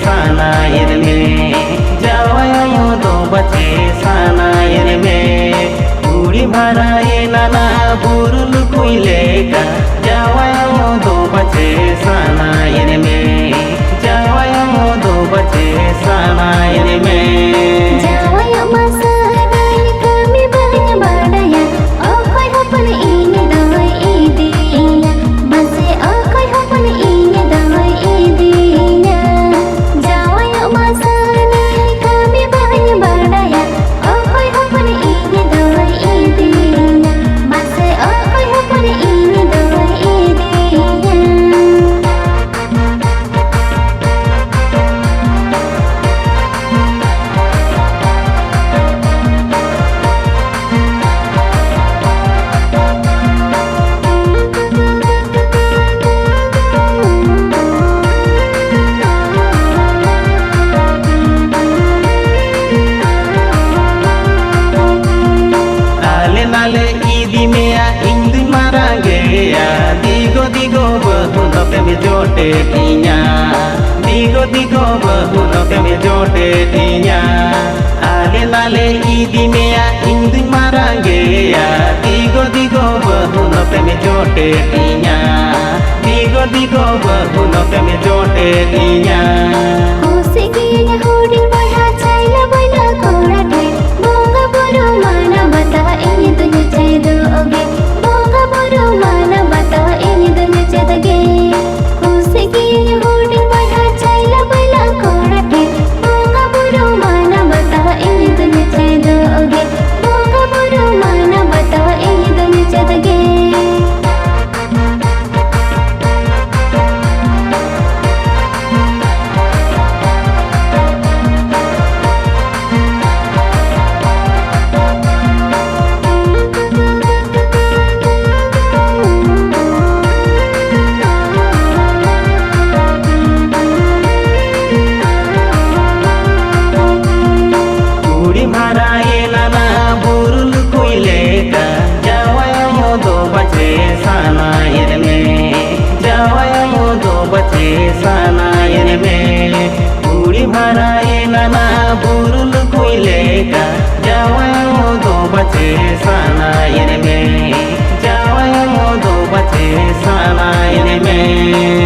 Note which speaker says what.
Speaker 1: सानायर में जावायो दो बचे सानायर में उड़ी भराए नाना बुरुल कुइले का जावायो दो बचे सानायर में जावायो दो बचे सानायर में
Speaker 2: जावायो मसानाय kami banyak badaya okoy hapan ini dawai idinya base okoy hapan ini dawai idinya jawayo masanay kami banyak badaya okoy hapan ini dawai idinya base okoy hapan ini dawai idinya
Speaker 1: नाले ईदी में इंदु मारांगे दिगो दिगो बहुनो पे में जोटे टीया दिगो दिगो बहुनो पे में जोटे टीया आले नाले ईदी में इंदु मारांगे दिगो दिगो बहुनो पे में जोटे टीया दिगो दिगो बहुनो पे में Jote Tiya
Speaker 2: Usiginya huding boy hacayla boy na korate Bonga buru mana bata ini dunya cedo oge Bonga buru mana bata ini dunya cedage Usiginya huding boy hacayla boy na korate Bonga buru mana bata ini dunya cedo oge Bonga buru mana bata ini dunya cedage
Speaker 1: उड़ी भराए नाना बुरुल कुइले का जावायो दो बचे सानायर में जावायो दो बचे सानायर में उड़ी भराए नाना बुरुल कुइले का जावायो दो बचे सानायर में जावायो दो बचे सानायर में